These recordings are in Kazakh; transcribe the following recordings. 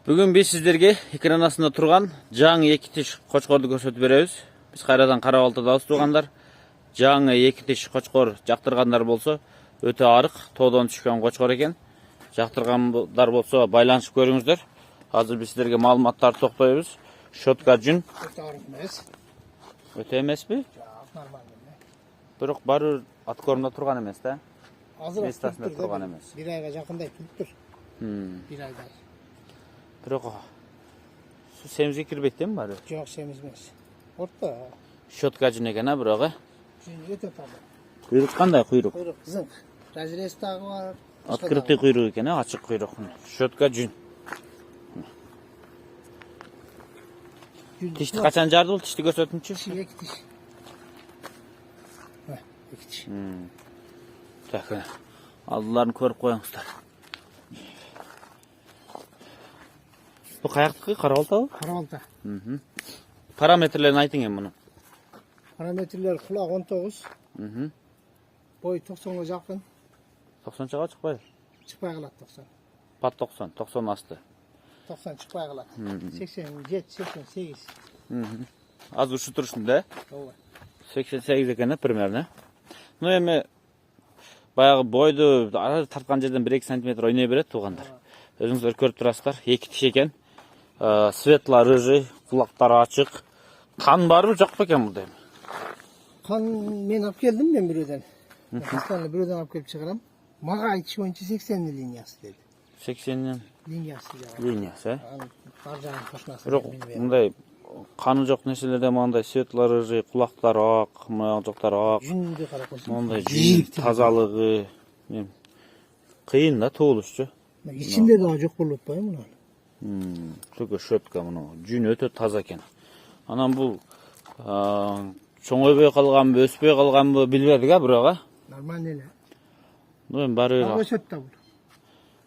Бүгін біз сіздерге экран астында тұрған жаңы екі тиш қошқорды көрсетіп береміз. Біз қайрадан Қарабалтыдамыз туғандар. Жаңы екі тиш қошқор жақтырғандар болса, өте арық, тодан түшкен қошқор екен. Жақтырғандар болса, байланышып көріңіздер. Қазір біз сіздерге малыматтарды тоқтаймыз. Шотка жүн. Өте арық емес. Өте емес бе? Жоқ, нормально. Бірақ бары аткорымда тұрған емес, та? Азырақ Местасында тұрған емес. Bir ayға жақындай тұрып тұр. Bir ayдай. Бірақ семізге кірбеттен бі бары? Жоқ, семіз емес. Орта. Шотка жүн екен, бірақ? Өте таза. Құйрық қандай құйрық? Құйрық зыңқ. Разрез тағы бар. Открытый құйрық екен, ашық құйрық. Шотка жүн. Тишті қашан жарды ол? Тишті көрсетінші? Екі тиш. Екі тиш. Так, алдыларын көріп қойыңыздар. Бұл қаяқтықы Қарабалта ау? Қарабалта. Параметрлерін айтың ем мұны. Параметрлер құлақ 19. Бой 90-ға жақын. 90 шыға шықпайды? Шықпай қалады 90. Пат 90, 90 асты. 90 шықпай қалады. 87, 88. Аз ұшы тұрышын да? 88 екен, примерно. Ну, еме, баяғы бойды тартқан жерден 1-2 сантиметр ойнай береді туғандар. Өзіңіздер көріп тұрасыздар, екі тиш екен. Светла, рыжий, құлақтары ашық. Қан бар ма, жоқ па екен бұл дейм? Қан мен алып келдім мен біреуден. Қастанды біреуден алып келіп шығарам. Маға айтыш бойынша 80 линиясы деді. 80-нен? Линиясы жағы. Линиясы, Бар жағын қошынасы. Жоқ, мұндай қаны жоқ нәрселерде маңдай светла, рыжий, құлақтары ақ, жоқтары ақ. Жүнді қара қойсын. Маңдай жүн, тазалығы. Қиын да тоғылышчы. Içinde daha çok bulup var mı? Түгі шөтка мұны. Жүн өте таза екен. Анан бұл чоңойбей қалған бі, өспей қалған бі білбедік а бұраға. Normal neyle? Мен бары Ösöt da bu.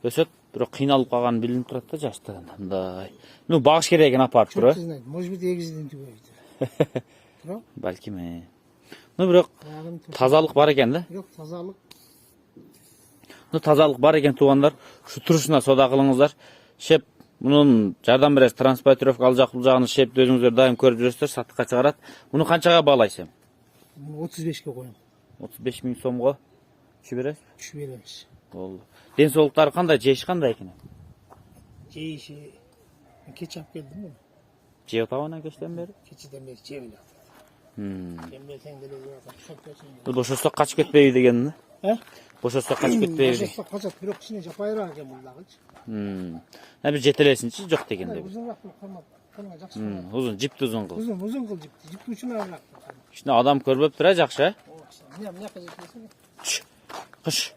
өсет, бірақ қиналып қалған білініп тұрады да жастығында. Ну, бағыш керек екен апарып Çok тұр. sizden. Может быть, egizden tübeydi. Tamam. Бәлки ме. Ну, бірақ тазалық бар екен да. Yok, tazalık. Ну, тазалық бар екен туғандар. Шу тұрышына сода қылыңыздар. Шеп, мұның жардам бересіз, транспортировка алжақ бұл жағыны шепті өзіңіздер дайым көріп жүресіздер, сатыққа шығарады. Мұны қаншаға бағалайсың? 35'ke koyun. 35 000 сомға үші бересіз? Üçü veririz. Болды. Денсаулықтары қандай, жейші қандай екен? Ceğişi. Keçap geldi mi? Жеу табана кештен бері? Keçiden beri çeviriyor. Ben belten de çok kötü. Boşosta kaç ketpeydi degeni? He? Boşosta kaç ketpeydi? Boşosta kaçak bir okçine japayra hakem buldu hiç. Ha bir jetelesinçi жоқ degende. Uzun vakit kalmadı. Jakşı. Uzun, jipti uzun kıl. Uzun kıl jipti. Jipti uçuna bıraktı. İşte adam körüp тұра жақшы. Ne yapacak desene? Kış.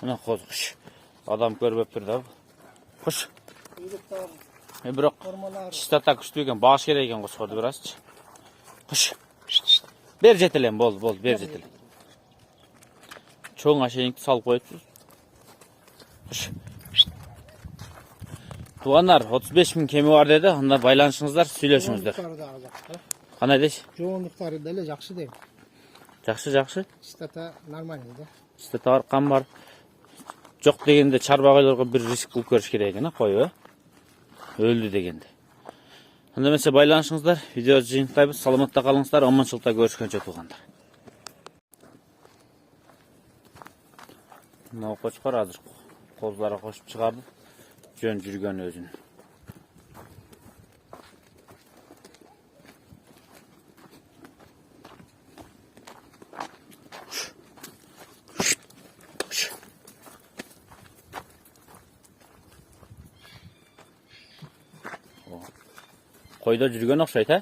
Mına qoz kış. Adam körüp тұр да. Kış. Бірақ чистота күшті екен, бағыш керек екен қошқорды біраз. Кыш. Бер жетелем, бол, бер жетелем. Çoğun aşağıya salıp koyuyorsunuz. Tuğanlar 35 000 kemi var dedi. Onda baylanışınızlar, söyleşinizler. Qanday deysiz? Çoğunluqları da elə yaxşı deyil. Жақсы. Stata normal idi. Stata var, qan var. Жоқ дегенде чарбағайларға bir риск қылып көріш керек екен, қойы. Өлді дегенде. Онда мәсе байланышыңыздар, видео жиынтайбыз, саламатта қалыңыздар, аманшылықта көрішкенше туғандар. Мынау қошқар азыр қозлары қошып шығарды. Жөн жүрген өзін. Қойда жүрген ұқсайды, ә?